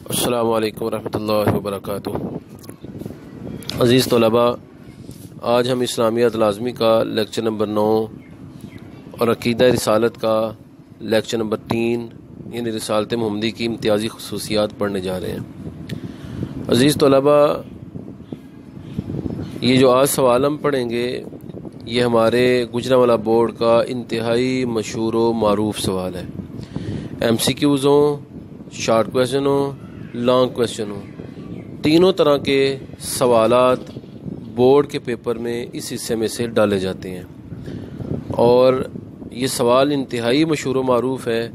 السلام علیکم ورحمۃ اللہ وبرکاتہ۔ عزیز طلباء، آج ہم اسلامیات لازمی کا لیکچر نمبر 9 اور عقیدہ رسالت کا لیکچر نمبر 3 یعنی رسالت محمدی کی امتیازی خصوصیات پڑھنے جا رہے ہیں۔ عزیز طلباء، یہ جو آج سوال ہم پڑھیں گے یہ ہمارے گجرانوالہ بورڈ کا انتہائی مشہور و معروف سوال ہے۔ MCQs ہوں، شارٹ کویشچن ہوں، لانگ کویشچن ہوں، تینوں طرح کے سوالات بورڈ کے پیپر میں اس حصے میں سے ڈالے جاتے ہیں، اور یہ سوال انتہائی مشہور و معروف ہے۔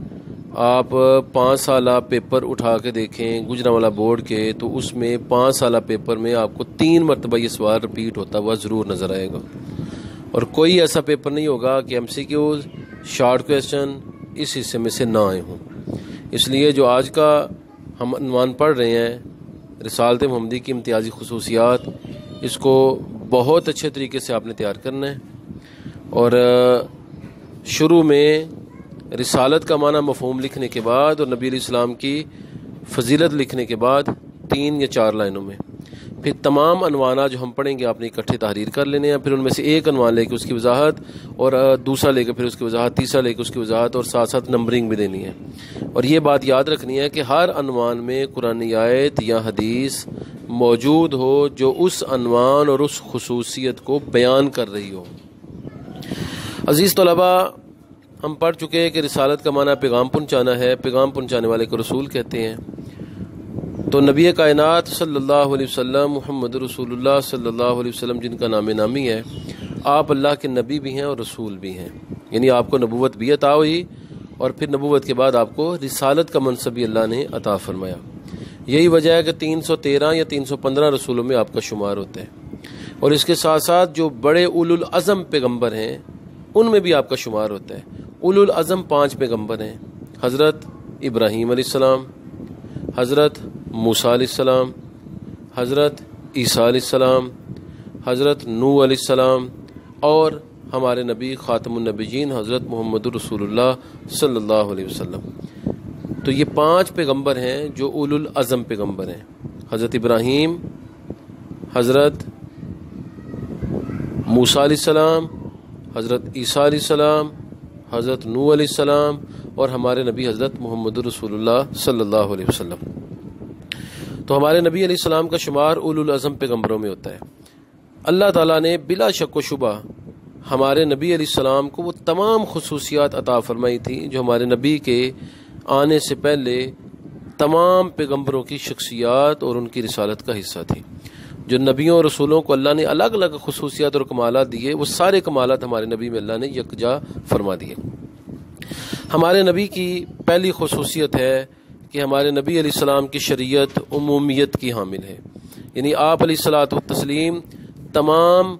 آپ 5 سالہ پیپر اٹھا کے دیکھیں گجرانوالہ بورڈ کے، تو اس میں 5 سالہ پیپر میں آپ کو 3 مرتبہ یہ سوال رپیٹ ہوتا ہوا ضرور نظر آئے گا، اور کوئی ایسا پیپر نہیں ہوگا کہ MCQs شارٹ کویشچن اس حصے میں سے نہ آئے ہوں۔ اس لیے جو آج کا ہم عنوان پڑھ رہے ہیں رسالت محمدی کی امتیازی خصوصیات، اس کو بہت اچھے طریقے سے آپ نے تیار کرنا ہے، اور شروع میں رسالت کا معنی مفہوم لکھنے کے بعد اور نبی علیہ السلام کی فضیلت لکھنے کے بعد 3 یا 4 لائنوں میں پھر تمام عنوانات جو ہم پڑھیں گے آپ نے اکٹھے تحریر کر لینے ہیں، پھر ان میں سے ایک عنوان لے کے اس کی وضاحت، اور دوسرا لے کے پھر اس کی وضاحت، تیسرا لے کے اس کی وضاحت، اور ساتھ ساتھ نمبرنگ بھی دینی ہے۔ اور یہ بات یاد رکھنی ہے کہ ہر عنوان میں قرآنی آیت یا حدیث موجود ہو جو اس عنوان اور اس خصوصیت کو بیان کر رہی ہو۔ عزیز طلباء، ہم پڑھ چکے ہیں کہ رسالت کا معنی پیغام پہنچانا ہے، پیغام پہنچانے والے کو رسول کہتے ہیں۔ تو نبی کائنات صلی اللہ علیہ وسلم، محمد رسول اللہ صلی اللہ علیہ وسلم، جن کا نام نامی ہے، آپ اللہ کے نبی بھی ہیں اور رسول بھی ہیں، یعنی آپ کو نبوت بھی عطا ہوئی، اور پھر نبوت کے بعد آپ کو رسالت کا منصب بھی اللہ نے عطا فرمایا۔ یہی وجہ ہے کہ 313 یا 315 رسولوں میں آپ کا شمار ہوتا ہے، اور اس کے ساتھ ساتھ جو بڑے اولو العزم پیغمبر ہیں ان میں بھی آپ کا شمار ہوتا ہے۔ اولو العزم 5 پیغمبر ہیں: حضرت ابراہیم علیہ السلام، حضرت موسیٰ علیہ السلام، حضرت عیسیٰ علیہ السلام، حضرت نوح علیہ السلام، اور ہمارے نبی خاتم النبیین حضرت محمد رسول اللہ صلی اللہ علیہ وسلم۔ تو یہ 5 پیغمبر ہیں جو اولو العزم پیغمبر ہیں: حضرت ابراہیم، حضرت موسیٰ علیہ السلام، حضرت عیسیٰ علیہ السلام، حضرت نوح علیہ السلام، اور ہمارے نبی حضرت محمد رسول اللہ صلی اللہ علیہ وسلم۔ تو ہمارے نبی علیہ السلام کا شمار اولو العزم پیغمبروں میں ہوتا ہے۔ اللہ تعالیٰ نے بلا شک و شبہ ہمارے نبی علیہ السلام کو وہ تمام خصوصیات عطا فرمائی تھی جو ہمارے نبی کے آنے سے پہلے تمام پیغمبروں کی شخصیات اور ان کی رسالت کا حصہ تھی۔ جو نبیوں اور رسولوں کو اللہ نے الگ الگ خصوصیات اور کمالات دیے، وہ سارے کمالات ہمارے نبی میں اللہ نے یکجا فرما دیے۔ ہمارے نبی کی پہلی خصوصیت ہے کہ ہمارے نبی علیہ السلام کی شریعت عمومیت کی حامل ہے، یعنی آپ علیہ الصلوۃ والتسلیم تمام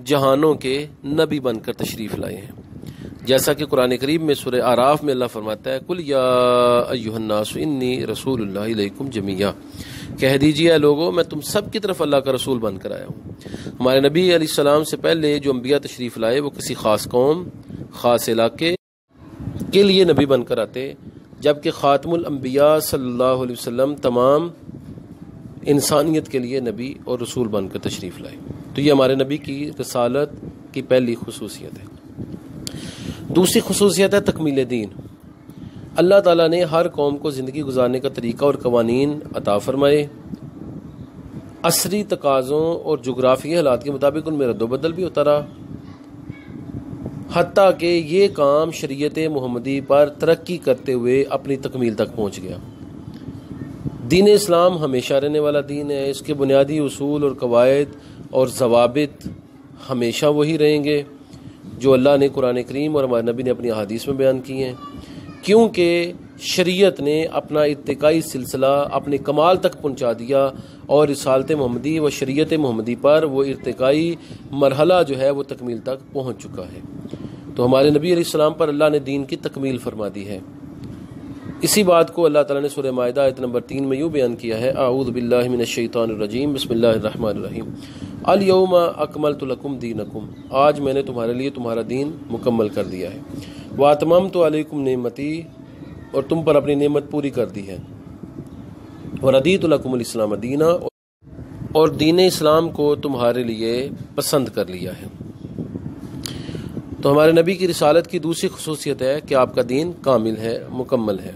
جہانوں کے نبی بن کر تشریف لائے ہیں، جیسا کہ قرآن کریم میں سورہ اعراف میں اللہ فرماتا ہے: قل یا ایھا الناس انی رسول اللہ الیکم جمیعا، کہہ دیجیے اے لوگو میں تم سب کی طرف اللہ کا رسول بن کر آیا ہوں۔ ہمارے نبی علیہ السلام سے پہلے جو انبیاء تشریف لائے وہ کسی خاص قوم، خاص علاقے کے لیے نبی بن کر آتے، جبکہ خاتم الانبیاء صلی اللہ علیہ وسلم تمام انسانیت کے لیے نبی اور رسول بن کر تشریف لائے۔ تو یہ ہمارے نبی کی رسالت کی پہلی خصوصیت ہے۔ دوسری خصوصیت ہے تکمیل دین۔ اللہ تعالیٰ نے ہر قوم کو زندگی گزارنے کا طریقہ اور قوانین عطا فرمائے، عصری تقاضوں اور جغرافیائی حالات کے مطابق ان میں رد و بدل بھی ہوتا رہا، حتیٰ کہ یہ کام شریعت محمدی پر ترقی کرتے ہوئے اپنی تکمیل تک پہنچ گیا۔ دین اسلام ہمیشہ رہنے والا دین ہے، اس کے بنیادی اصول اور قواعد اور ضوابط ہمیشہ وہی رہیں گے جو اللہ نے قرآن کریم اور ہمارے نبی نے اپنی احادیث میں بیان کی ہیں، کیونکہ شریعت نے اپنا ارتقائی سلسلہ اپنے کمال تک پہنچا دیا، اور رسالت محمدی و شریعت محمدی پر وہ ارتقائی مرحلہ جو ہے وہ تکمیل تک پہنچ چکا ہے۔ تو ہمارے نبی علیہ السلام پر اللہ نے دین کی تکمیل فرما دی ہے۔ اسی بات کو اللہ تعالیٰ نے سورہ مائدہ آیت نمبر 3 میں یوں بیان کیا ہے: اعوذ باللہ من الشیطان الرجیم، بسم اللہ الرحمن الرحیم، الیوم اکملت لکم دینکم، آج میں نے تمہارے لیے تمہارا دین مکمل کر دیا ہے، واتممت علیکم نعمتی، اور تم پر اپنی نعمت پوری کر دی ہے، وردیت لکم الاسلام دینا، اور دین اسلام کو تمہارے لیے پسند کر لیا ہے۔ تو ہمارے نبی کی رسالت کی دوسری خصوصیت ہے کہ آپ کا دین کامل ہے، مکمل ہے۔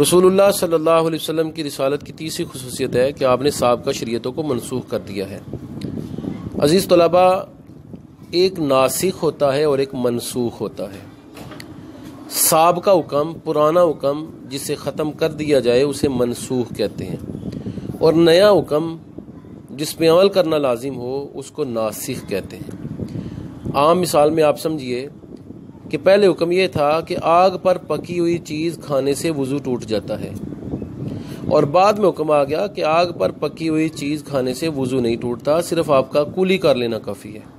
رسول اللہ صلی اللہ علیہ وسلم کی رسالت کی تیسری خصوصیت ہے کہ آپ نے سابقہ شریعتوں کو منسوخ کر دیا ہے۔ عزیز طلباء، ایک ناسخ ہوتا ہے اور ایک منسوخ ہوتا ہے۔ سابقہ حکم، پرانا حکم جسے ختم کر دیا جائے اسے منسوخ کہتے ہیں، اور نیا حکم جس پہ عمل کرنا لازم ہو اس کو ناسخ کہتے ہیں۔ عام مثال میں آپ سمجھیے کہ پہلے حکم یہ تھا کہ آگ پر پکی ہوئی چیز کھانے سے وضو ٹوٹ جاتا ہے، اور بعد میں حکم آ گیا کہ آگ پر پکی ہوئی چیز کھانے سے وضو نہیں ٹوٹتا، صرف آپ کا کولی کر لینا کافی ہے۔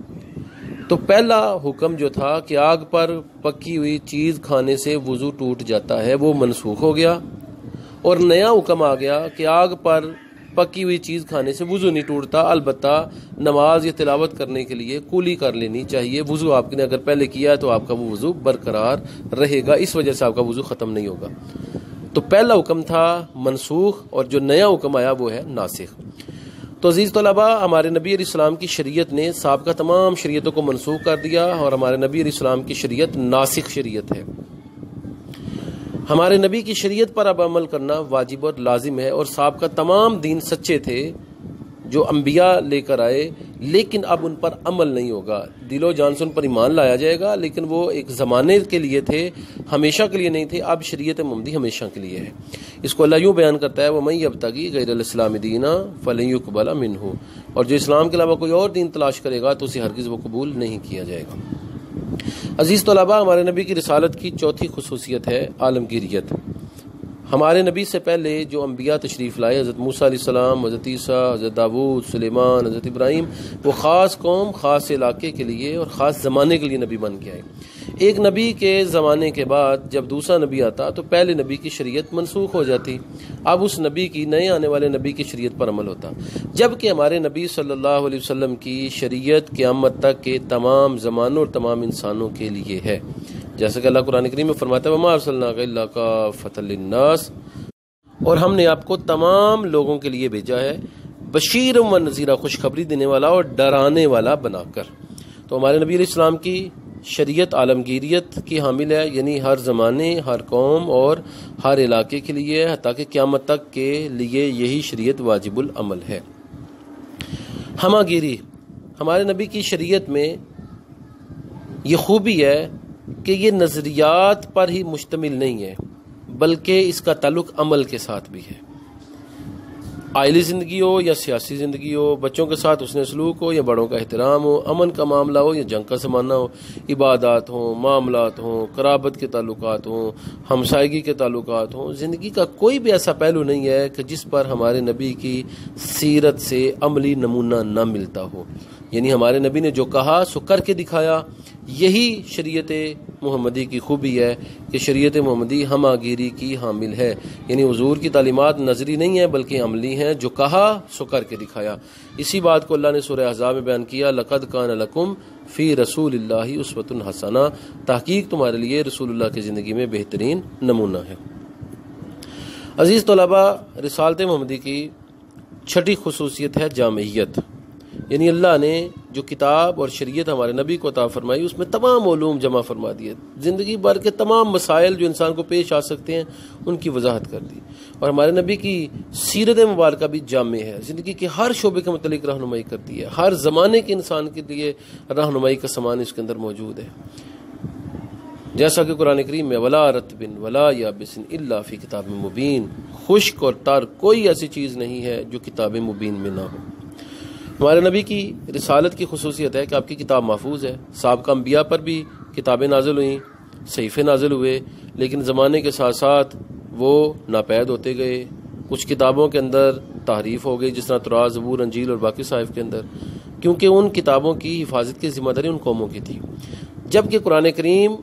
تو پہلا حکم جو تھا کہ آگ پر پکی ہوئی چیز کھانے سے وضو ٹوٹ جاتا ہے وہ منسوخ ہو گیا، اور نیا حکم آ گیا کہ آگ پر پکی ہوئی چیز کھانے سے وضو نہیں ٹوٹتا، البتہ نماز یا تلاوت کرنے کے لیے کولی کر لینی چاہیے۔ وضو آپ نے اگر پہلے کیا ہے تو آپ کا وہ وضو برقرار رہے گا، اس وجہ سے آپ کا وضو ختم نہیں ہوگا۔ تو پہلا حکم تھا منسوخ، اور جو نیا حکم آیا وہ ہے ناسخ۔ تو عزیز طلباء، ہمارے نبی علیہ السلام کی شریعت نے سابقہ تمام شریعتوں کو منسوخ کر دیا، اور ہمارے نبی علیہ السلام کی شریعت ناسخ شریعت ہے۔ ہمارے نبی کی شریعت پر اب عمل کرنا واجب اور لازم ہے، اور سابقہ تمام دین سچے تھے جو انبیاء لے کر آئے، لیکن اب ان پر عمل نہیں ہوگا۔ دل و جان سے ان پر ایمان لایا جائے گا، لیکن وہ ایک زمانے کے لیے تھے، ہمیشہ کے لیے نہیں تھے۔ اب شریعت محمدی ہمیشہ کے لیے ہے۔ اس کو اللہ یوں بیان کرتا ہے، وَمَن يَبْتَغِ غَيْرَ الْإِسْلَامِ دِينًا فَلَن يُقْبَلَ مِنْهُ، اور جو اسلام کے علاوہ کوئی اور دین تلاش کرے گا تو اسے ہرگز وہ قبول نہیں کیا جائے گا۔ عزیز طلباء، ہمارے نبی کی رسالت کی چوتھی خصوصیت ہے عالمگیریت۔ ہمارے نبی سے پہلے جو انبیاء تشریف لائے، حضرت موسیٰ علیہ السلام، حضرت عیسیٰ، حضرت داؤد، سلیمان، حضرت ابراہیم، وہ خاص قوم، خاص علاقے کے لیے اور خاص زمانے کے لیے نبی بن کے آئے۔ ایک نبی کے زمانے کے بعد جب دوسرا نبی آتا تو پہلے نبی کی شریعت منسوخ ہو جاتی، اب اس نبی کی، نئے آنے والے نبی کی شریعت پر عمل ہوتا، جبکہ ہمارے نبی صلی اللہ علیہ وسلم کی شریعت قیامت تک کے تمام زمانوں اور تمام انسانوں کے لیے ہے۔ جیسا کہ اللہ قرآن کریم میں فرماتا ہے، وَمَا أَرْسَلْنَاكَ إِلَّا كَافَّةً لِلنَّاسِ، اور ہم نے آپ کو تمام لوگوں کے لیے بھیجا ہے، بشیر و نذیرہ، خوشخبری دینے والا اور ڈرانے والا بنا کر۔ تو ہمارے نبی علیہ السلام کی شریعت عالمگیریت کی حامل ہے، یعنی ہر زمانے، ہر قوم اور ہر علاقے کے لیے، حتیٰ کہ قیامت تک کے لیے یہی شریعت واجب العمل ہے۔ ہمہ گیری، ہمارے نبی کی شریعت میں یہ خوبی ہے کہ یہ نظریات پر ہی مشتمل نہیں ہے، بلکہ اس کا تعلق عمل کے ساتھ بھی ہے۔ آئلی زندگی ہو یا سیاسی زندگی ہو، بچوں کے ساتھ حسن سلوک ہو یا بڑوں کا احترام ہو، امن کا معاملہ ہو یا جنگ کا زمانہ ہو، عبادات ہوں، معاملات ہوں، قرابت کے تعلقات ہوں، ہمسائیگی کے تعلقات ہوں، زندگی کا کوئی بھی ایسا پہلو نہیں ہے کہ جس پر ہمارے نبی کی سیرت سے عملی نمونہ نہ ملتا ہو۔ یعنی ہمارے نبی نے جو کہا سو کر کے دکھایا۔ یہی شریعت محمدی کی خوبی ہے کہ شریعت محمدی ہمہ گیری کی حامل ہے، یعنی حضور کی تعلیمات نظری نہیں ہیں بلکہ عملی ہیں، جو کہا سو کر کے دکھایا۔ اسی بات کو اللہ نے سورہ احزاب میں بیان کیا، لَقَدْ كَانَ لَكُمْ فِي رَسُولِ اللَّهِ أُسْوَةٌ حَسَنَةٌ، تحقیق تمہارے لیے رسول اللہ کی زندگی میں بہترین نمونہ ہے۔ عزیز طلباء، رسالت محمدی کی چھٹی خصوصیت ہے جامعیت، یعنی اللہ نے جو کتاب اور شریعت ہمارے نبی کو عطا فرمائی اس میں تمام علوم جمع فرما دیے، زندگی بھر کے تمام مسائل جو انسان کو پیش آ سکتے ہیں ان کی وضاحت کر دی، اور ہمارے نبی کی سیرت مبارکہ بھی جامع ہے، زندگی کے ہر شعبے کے متعلق رہنمائی کرتی ہے، ہر زمانے کے انسان کے لیے رہنمائی کا سامان اس کے اندر موجود ہے۔ جیسا کہ قرآن کریم میں ولا رطب ولا یابس الا فی کتاب مبین، خشک اور تر کوئی ایسی چیز نہیں ہے جو کتاب مبین میں نہ ہو۔ ہمارے نبی کی رسالت کی خصوصیت ہے کہ آپ کی کتاب محفوظ ہے۔ سابقہ انبیاء پر بھی کتابیں نازل ہوئیں، صحیفے نازل ہوئے، لیکن زمانے کے ساتھ ساتھ وہ ناپید ہوتے گئے، کچھ کتابوں کے اندر تحریف ہو گئی، جس طرح تورات، زبور، انجیل اور باقی صحائف کے اندر، کیونکہ ان کتابوں کی حفاظت کی ذمہ داری ان قوموں کی تھی، جبکہ قرآن کریم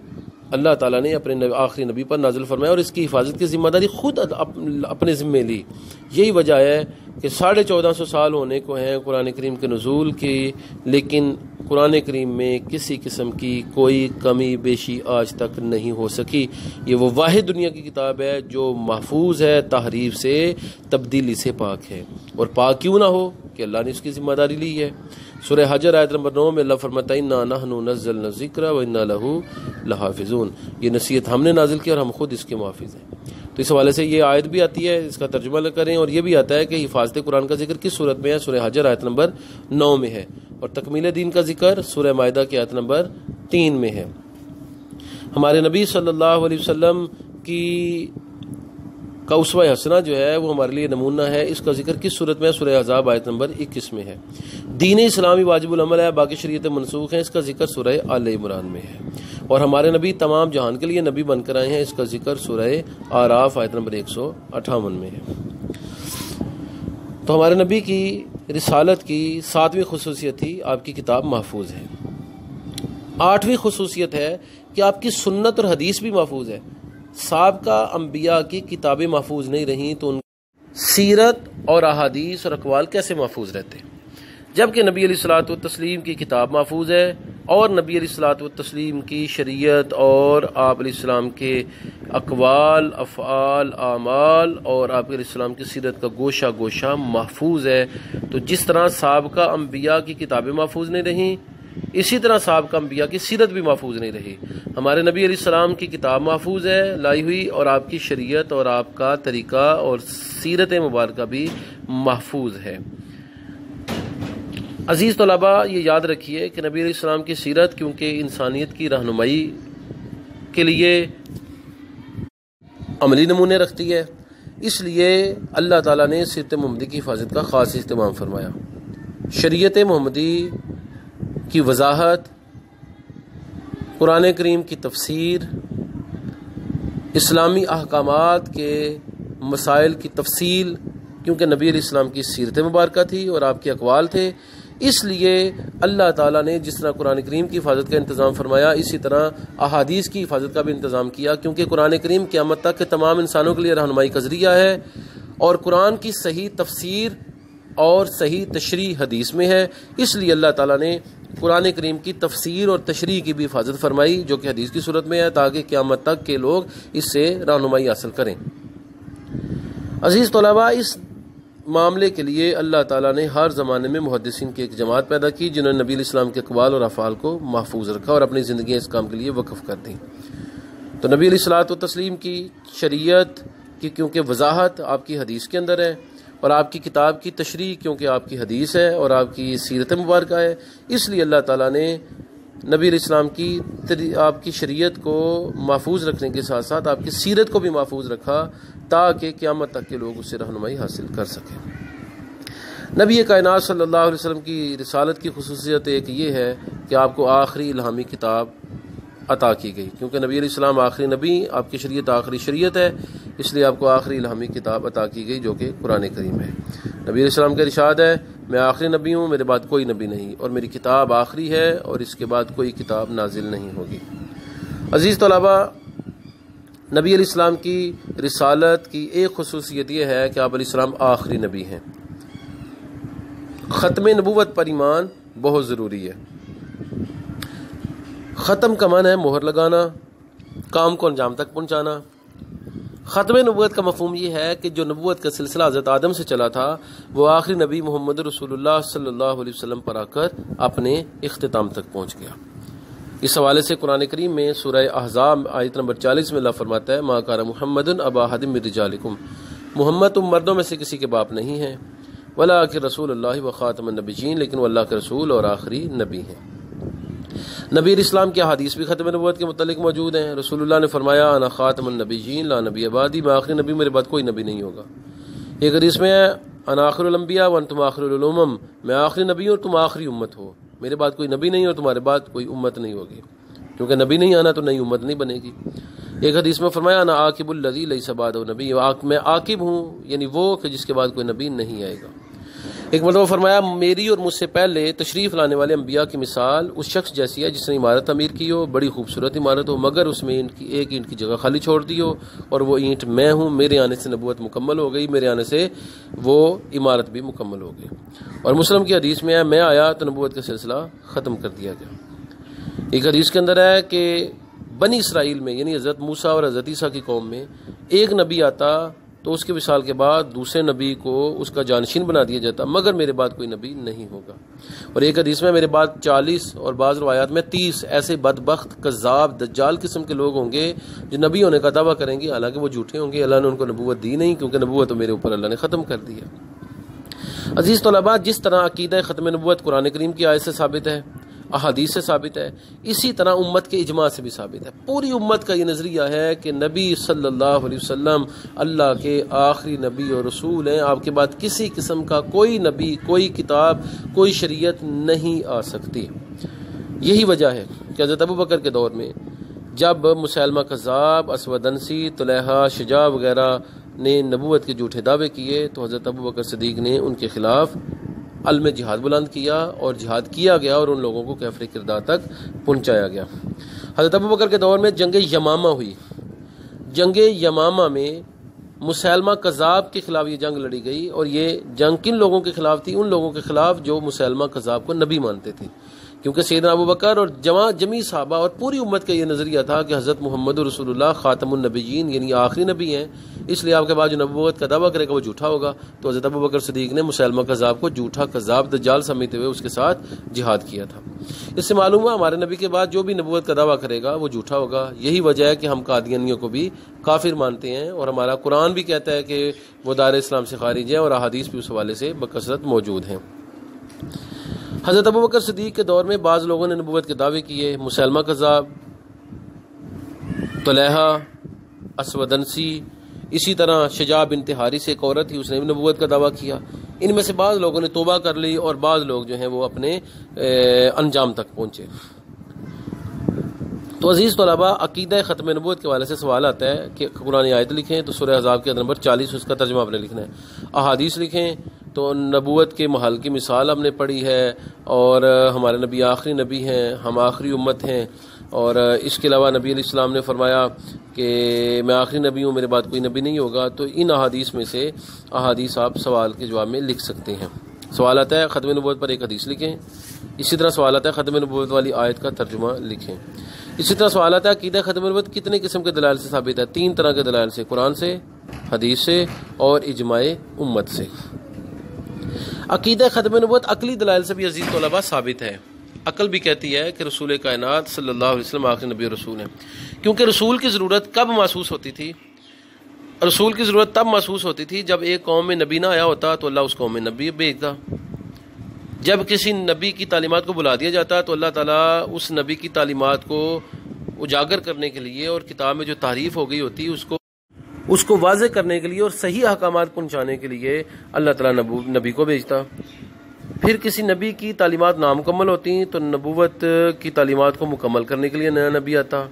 اللہ تعالیٰ نے اپنے آخری نبی پر نازل فرمایا اور اس کی حفاظت کی ذمہ داری خود اپنے ذمے لی۔ یہی وجہ ہے کہ 1450 سال ہونے کو ہیں قرآن کریم کے نزول کی، لیکن قرآن کریم میں کسی قسم کی کوئی کمی بیشی آج تک نہیں ہو سکی۔ یہ وہ واحد دنیا کی کتاب ہے جو محفوظ ہے، تحریف سے، تبدیلی سے پاک ہے۔ اور پاک کیوں نہ ہو کہ اللہ نے اس کی ذمہ داری لی ہے۔ سورہ حجر آیت نمبر 9 میں اللہ فرماتا ہے انا نحن نزلنا الذکر وانا لہ لحافظون، یہ نصیحت ہم نے نازل کی اور ہم خود اس کے محافظ ہیں۔ تو اس حوالے سے یہ آیت بھی آتی ہے، اس کا ترجمہ کریں، اور یہ بھی آتا ہے کہ حفاظت قرآن کا ذکر کس صورت میں ہے، سورہ حجر آیت نمبر 9 میں ہے، اور تکمیل دین کا ذکر سورہ مائدہ کی آیت نمبر 3 میں ہے۔ ہمارے نبی صلی اللہ علیہ وسلم کا اسوہ حسنہ جو ہے وہ ہمارے لیے نمونہ ہے، اس کا ذکر کس صورت میں ہے، سورہ احزاب آیت نمبر 21 میں ہے۔ دین اسلامی واجب العمل ہے، باقی شریعتیں منسوخ ہیں، اس کا ذکر سورہ آل عمران میں ہے۔ اور ہمارے نبی تمام جہان کے لیے نبی بن کر آئے ہیں، اس کا ذکر سورہ اعراف آیت نمبر 158 میں ہے۔ تو ہمارے نبی کی رسالت کی 7ویں خصوصیت تھی آپ کی کتاب محفوظ ہے۔ 8ویں خصوصیت ہے کہ آپ کی سنت اور حدیث بھی محفوظ ہے۔ سابقہ انبیاء کی کتابیں محفوظ نہیں رہیں تو ان سیرت اور احادیث اور اقوال کیسے محفوظ رہتے، جبکہ نبی علیہ الصلوۃ والتسلیم کی کتاب محفوظ ہے، اور نبی علیہ الصلوۃ والتسلیم کی شریعت اور آپ علیہ السلام کے اقوال، افعال، اعمال اور آپ علیہ السلام کی سیرت کا گوشہ گوشہ محفوظ ہے۔ تو جس طرح سابقہ انبیاء کی کتابیں محفوظ نہیں رہیں، اسی طرح صحابہ انبیاء کی سیرت بھی محفوظ نہیں رہی۔ ہمارے نبی علیہ السلام کی کتاب محفوظ ہے لائی ہوئی، اور آپ کی شریعت اور آپ کا طریقہ اور سیرت مبارکہ بھی محفوظ ہے۔ عزیز طلباء، یہ یاد رکھیے کہ نبی علیہ السلام کی سیرت کیونکہ انسانیت کی رہنمائی کے لیے عملی نمونے رکھتی ہے، اس لیے اللہ تعالیٰ نے سیرت محمدی کی حفاظت کا خاص اہتمام فرمایا۔ شریعت محمدی کی وضاحت، قرآن کریم کی تفسیر، اسلامی احکامات کے مسائل کی تفصیل، کیونکہ نبی علیہ السلام کی سیرت مبارکہ تھی اور آپ کے اقوال تھے، اس لیے اللہ تعالیٰ نے جس طرح قرآن کریم کی حفاظت کا انتظام فرمایا، اسی طرح احادیث کی حفاظت کا بھی انتظام کیا، کیونکہ قرآن کریم قیامت تک کے تمام انسانوں کے لیے رہنمائی کا ذریعہ ہے، اور قرآن کی صحیح تفسیر اور صحیح تشریح حدیث میں ہے۔ اس لیے اللہ تعالیٰ نے قرآن کریم کی تفسیر اور تشریح کی بھی حفاظت فرمائی، جو کہ حدیث کی صورت میں ہے، تاکہ قیامت تک کے لوگ اس سے رہنمائی حاصل کریں۔ عزیز طلباء، اس معاملے کے لیے اللہ تعالیٰ نے ہر زمانے میں محدثین کی ایک جماعت پیدا کی، جنہوں نے نبی علیہ السلام کے اقوال اور افعال کو محفوظ رکھا اور اپنی زندگیاں اس کام کے لیے وقف کر دیں۔ تو نبی علیہ الصلوۃ والتسلیم کی شریعت کی کیونکہ وضاحت آپ کی حدیث کے اندر ہے، اور آپ کی کتاب کی تشریح کیونکہ آپ کی حدیث ہے اور آپ کی سیرت مبارکہ ہے، اس لیے اللہ تعالیٰ نے نبی علیہ السلام کی آپ کی شریعت کو محفوظ رکھنے کے ساتھ ساتھ آپ کی سیرت کو بھی محفوظ رکھا، تاکہ قیامت تک کے لوگ اس سے رہنمائی حاصل کر سکیں۔ نبی کائنات صلی اللہ علیہ وسلم کی رسالت کی خصوصیت ایک یہ ہے کہ آپ کو آخری الہامی کتاب عطا کی گئی، کیونکہ نبی علیہ السلام آخری نبی، آپ کی شریعت آخری شریعت ہے، اس لیے آپ کو آخری الہامی کتاب عطا کی گئی جو کہ قرآن کریم ہے۔ نبی علیہ السلام کا ارشاد ہے، میں آخری نبی ہوں، میرے بعد کوئی نبی نہیں، اور میری کتاب آخری ہے اور اس کے بعد کوئی کتاب نازل نہیں ہوگی۔ عزیز طلباء، نبی علیہ السلام کی رسالت کی ایک خصوصیت یہ ہے کہ آپ علیہ السلام آخری نبی ہیں۔ ختم نبوت پر ایمان بہت ضروری ہے۔ ختم کا معنی ہے مہر لگانا، کام کو انجام تک پہنچانا۔ ختم نبوت کا مفہوم یہ ہے کہ جو نبوت کا سلسلہ حضرت آدم سے چلا تھا، وہ آخری نبی محمد رسول اللہ صلی اللہ علیہ وسلم پر آ کر اپنے اختتام تک پہنچ گیا۔ اس حوالے سے قرآن کریم میں سورہ احزاب آیت نمبر 40 میں اللہ فرماتا ہے، ما کان محمد ابا احد من رجالکم، محمد تم مردوں میں سے کسی کے باپ نہیں ہیں، ولکن رسول اللہ و خاتم النبیین، لیکن وہ اللہ کے رسول اور آخری نبی ہیں۔ نبی علیہ السلام کی احادیث بھی ختم نبوت کے متعلق موجود ہیں۔ رسول اللہ نے فرمایا، انا خاتم النبیین لا نبی بعدی، میں آخری نبی، میرے بعد کوئی نبی نہیں ہوگا۔ ایک حدیث میں ہے، انا آخر الانبیاء وانتم آخر الامم، میں آخری نبی ہوں اور تم آخری امت ہو، میرے بعد کوئی نبی نہیں اور تمہارے بعد کوئی امت نہیں ہوگی، کیونکہ نبی نہیں آنا تو نئی امت نہیں بنے گی۔ ایک حدیث میں فرمایا، انا عاقب الذی لیس بعدہ نبی، میں عاقب ہوں، یعنی وہ کہ جس کے بعد کوئی نبی نہیں آئے گا۔ ایک مرتبہ فرمایا میری اور مجھ سے پہلے تشریف لانے والے انبیاء کی مثال اس شخص جیسی ہے جس نے عمارت تعمیر کی ہو، بڑی خوبصورت عمارت ہو، مگر اس میں ایک اینٹ کی جگہ خالی چھوڑ دی ہو، اور وہ اینٹ میں ہوں، میرے آنے سے نبوت مکمل ہو گئی، میرے آنے سے وہ عمارت بھی مکمل ہو گئی۔ اور مسلم کی حدیث میں ہے میں آیا تو نبوت کا سلسلہ ختم کر دیا گیا۔ ایک حدیث کے اندر ہے کہ بنی اسرائیل میں یعنی حضرت موسیٰ اور حضرت عیسیٰ کی قوم میں ایک نبی آتا تو اس کے وصال کے بعد دوسرے نبی کو اس کا جانشین بنا دیا جاتا، مگر میرے بعد کوئی نبی نہیں ہوگا۔ اور ایک حدیث میں میرے بعد 40 اور بعض روایات میں 30 ایسے بدبخت کذاب دجال قسم کے لوگ ہوں گے جو نبی ہونے کا دعویٰ کریں گے، حالانکہ وہ جھوٹے ہوں گے، اللہ نے ان کو نبوت دی نہیں، کیونکہ نبوت تو میرے اوپر اللہ نے ختم کر دی ہے۔ عزیز طلباء، جس طرح عقیدہ ختم نبوت قرآن کریم کی آیت سے ثابت ہے، احادیث سے ثابت ہے، اسی طرح امت کے اجماع سے بھی ثابت ہے۔ پوری امت کا یہ نظریہ ہے کہ نبی صلی اللہ علیہ وسلم اللہ کے آخری نبی اور رسول ہیں، آپ کے بعد کسی قسم کا کوئی نبی، کوئی کتاب، کوئی شریعت نہیں آ سکتی۔ یہی وجہ ہے کہ حضرت ابوبکر کے دور میں جب مسیلمہ کذاب، اسود عنسی، طلحہ، شجاع وغیرہ نے نبوت کے جھوٹے دعوے کیے تو حضرت ابوبکر صدیق نے ان کے خلاف علم جہاد بلند کیا اور جہاد کیا گیا اور ان لوگوں کو کفر کردار تک پہنچایا گیا۔ حضرت ابوبکر کے دور میں جنگ یمامہ ہوئی۔ جنگ یمامہ میں مسیلمہ کذاب کے خلاف یہ جنگ لڑی گئی، اور یہ جنگ کن لوگوں کے خلاف تھی؟ ان لوگوں کے خلاف جو مسیلمہ کذاب کو نبی مانتے تھے، کیونکہ سیدنا ابوبکر اور جمیع صحابہ اور پوری امت کا یہ نظریہ تھا کہ حضرت محمد رسول اللہ خاتم النبیین یعنی آخری نبی ہیں، اس لیے آپ کے بعد جو نبوت کا دعویٰ کرے گا وہ جھوٹا ہوگا۔ تو حضرت ابوبکر صدیق نے مسیلمہ کذاب کو جھوٹا کذاب دجال سمجھتے ہوئے اس کے ساتھ جہاد کیا تھا۔ اس سے معلوم ہوا ہمارے نبی کے بعد جو بھی نبوت کا دعویٰ کرے گا وہ جھوٹا ہوگا۔ یہی وجہ ہے کہ ہم قادیانیوں کو بھی کافر مانتے ہیں، اور ہمارا قرآن بھی کہتا ہے کہ وہ دار اسلام سے خارج ہیں، اور احادیث بھی اس حوالے سے بکثرت موجود ہیں۔ حضرت ابوبکر صدیق کے دور میں بعض لوگوں نے نبوت کے دعوے کیے، مسیلمہ کذاب، طلحہ، اسود عنسی، اسی طرح شجاع بنت حارث ایک عورت تھی، اس نے بھی نبوت کا دعویٰ کیا۔ ان میں سے بعض لوگوں نے توبہ کر لی اور بعض لوگ جو ہیں وہ اپنے انجام تک پہنچے۔ تو عزیز طلباء، عقیدہ ختم نبوت کے حوالے سے سوال آتا ہے کہ قرآن آیت لکھیں تو سورہ احزاب کے نمبر 40 اس کا ترجمہ آپ نے لکھنا ہے، احادیث لکھیں تو نبوت کے محل کی مثال ہم نے پڑھی ہے، اور ہمارے نبی آخری نبی ہیں، ہم آخری امت ہیں، اور اس کے علاوہ نبی علیہ السلام نے فرمایا کہ میں آخری نبی ہوں، میرے بعد کوئی نبی نہیں ہوگا۔ تو ان احادیث میں سے احادیث آپ سوال کے جواب میں لکھ سکتے ہیں۔ سوال آتا ہے ختم نبوت پر ایک حدیث لکھیں، اسی طرح سوال آتا ہے ختم نبوت والی آیت کا ترجمہ لکھیں، اسی طرح سوال آتا ہے عقیدہ ختم نبوت کتنے قسم کے دلائل سے ثابت ہے؟ 3 طرح کے دلائل سے، قرآن سے، حدیث سے اور اجماع امت سے۔ عقیدہ ختم نبوت عقلی دلائل سے بھی عزیز طلباء ثابت ہے۔ عقل بھی کہتی ہے کہ رسول کائنات صلی اللہ علیہ وسلم آخری نبی اور رسول ہیں، کیونکہ رسول کی ضرورت کب محسوس ہوتی تھی؟ رسول کی ضرورت تب محسوس ہوتی تھی جب ایک قوم میں نبی نہ آیا ہوتا تو اللہ اس قوم میں نبی بھیجتا۔ جب کسی نبی کی تعلیمات کو بلا دیا جاتا تو اللہ تعالیٰ اس نبی کی تعلیمات کو اجاگر کرنے کے لیے اور کتاب میں جو تعریف ہو گئی ہوتی اس کو واضح کرنے کے لیے اور صحیح احکامات پہنچانے کے لیے اللہ تعالیٰ نبی کو بھیجتا۔ پھر کسی نبی کی تعلیمات نامکمل ہوتی تو نبوت کی تعلیمات کو مکمل کرنے کے لیے نیا نبی آتا،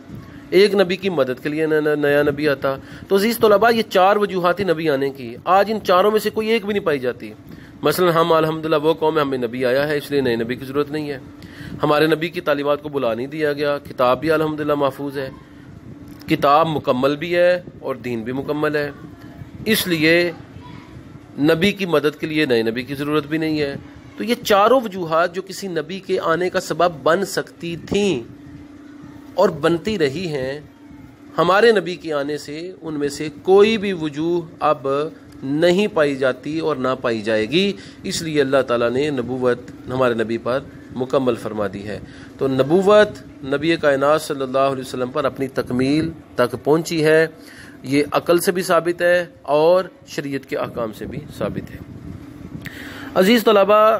ایک نبی کی مدد کے لیے نیا نبی آتا۔ تو عزیز طلباء، یہ 4 وجوہات نبی آنے کی، آج ان چاروں میں سے کوئی ایک بھی نہیں پائی جاتی۔ مثلا ہم الحمدللہ وہ قوم ہے، ہمیں نبی آیا ہے اس لیے نئے نبی کی ضرورت نہیں ہے، ہمارے نبی کی تعلیمات کو بلا نہیں دیا گیا، کتاب بھی الحمدللہ محفوظ ہے، کتاب مکمل بھی ہے اور دین بھی مکمل ہے، اس لیے نبی کی مدد کے لیے نئے نبی کی ضرورت بھی نہیں ہے۔ تو یہ چاروں وجوہات جو کسی نبی کے آنے کا سبب بن سکتی تھیں اور بنتی رہی ہیں، ہمارے نبی کے آنے سے ان میں سے کوئی بھی وجوہ اب نہیں پائی جاتی اور نہ پائی جائے گی، اس لیے اللہ تعالیٰ نے نبوت ہمارے نبی پر مکمل فرما دی ہے۔ تو نبوت نبی کائنات صلی اللہ علیہ وسلم پر اپنی تکمیل تک پہنچی ہے، یہ عقل سے بھی ثابت ہے اور شریعت کے احکام سے بھی ثابت ہے۔ عزیز طلباء،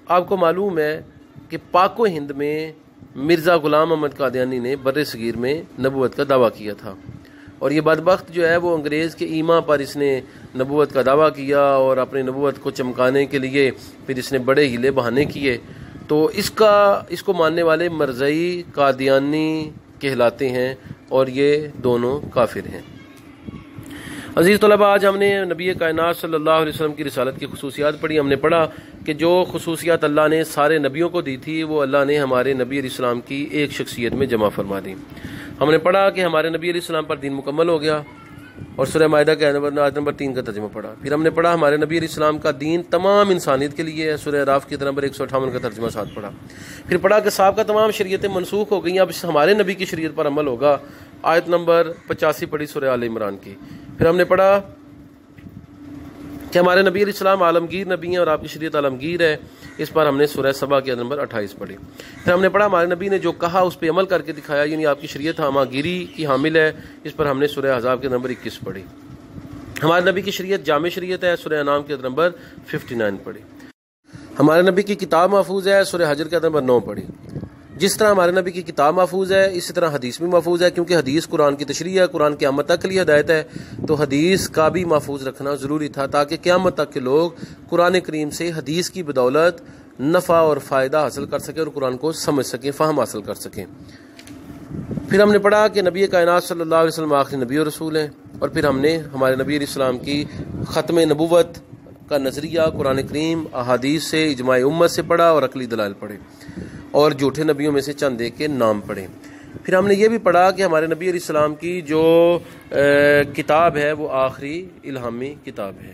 آپ کو معلوم ہے کہ پاک و ہند میں مرزا غلام احمد قادیانی نے بر صغیر میں نبوت کا دعویٰ کیا تھا، اور یہ بدبخت جو ہے وہ انگریز کے ایما پر اس نے نبوت کا دعویٰ کیا اور اپنی نبوت کو چمکانے کے لیے پھر اس نے بڑے ہیلے بہانے کیے۔ تو اس کو ماننے والے مرزائی قادیانی کہلاتے ہیں، اور یہ دونوں کافر ہیں۔ عزیز طلبہ، آج ہم نے نبی کائنات صلی اللہ علیہ وسلم کی رسالت کی خصوصیات پڑھی. ہم نے پڑھا کہ جو خصوصیات اللہ نے سارے نبیوں کو دی تھی وہ اللہ نے ہمارے نبی علیہ السلام کی ایک شخصیت میں جمع فرما دی. ہم نے پڑھا کہ ہمارے نبی علیہ السلام پر دین مکمل ہو گیا اور سورہ مائدہ کے آیت نمبر 3 کا ترجمہ پڑھا. پھر ہم نے پڑھا ہمارے نبی علیہ السلام کا دین تمام انسانیت کے لیے ہے، سورہ اعراف کی آیت نمبر 158 کا ترجمہ ساتھ پڑھا. پھر پڑھا کہ سابقہ تمام شریعتیں منسوخ ہو گئیں، اب ہمارے نبی کی شریعت پر عمل ہوگا. آیت نمبر 85 پڑھی سورہ آل عمران کی. پھر ہم نے پڑھا کہ ہمارے نبی علیہ السلام عالمگیر نبی ہیں اور آپ کی شریعت عالمگیر ہے، اس پر ہم نے سورہ سبا کی آیت نمبر 28 پڑھی. پھر ہم نے پڑھا ہمارے نبی نے جو کہا اس پہ عمل کر کے دکھایا، یعنی آپ کی شریعت ہماگیری کی حامل ہے، اس پر ہم نے سورہ احزاب کے نمبر 21 پڑھی. ہمارے نبی کی شریعت جامع شریعت ہے، سورہ انعام کے نمبر 59 پڑھی. ہمارے نبی کی کتاب محفوظ ہے، سورہ حجر کے نمبر 9 پڑھی. جس طرح ہمارے نبی کی کتاب محفوظ ہے اسی طرح حدیث بھی محفوظ ہے، کیونکہ حدیث قرآن کی تشریح ہے، قرآن قیامت تک کے لیے ہدایت ہے، تو حدیث کا بھی محفوظ رکھنا ضروری تھا تاکہ قیامت تک کے لوگ قرآن کریم سے حدیث کی بدولت نفع اور فائدہ حاصل کر سکیں اور قرآن کو سمجھ سکیں، فہم حاصل کر سکیں. پھر ہم نے پڑھا کہ نبی کائنات صلی اللہ علیہ وسلم آخری نبی اور رسول ہیں، اور پھر ہم نے ہمارے نبی علیہ السلام کی ختم نبوت کا نظریہ قرآن کریم، احادیث سے، اجماع امت سے پڑھا اور عقلی دلائل پڑھے اور جھوٹے نبیوں میں سے چند ایک کے نام پڑھے. پھر ہم نے یہ بھی پڑھا کہ ہمارے نبی علیہ السلام کی جو کتاب ہے وہ آخری الہامی کتاب ہے.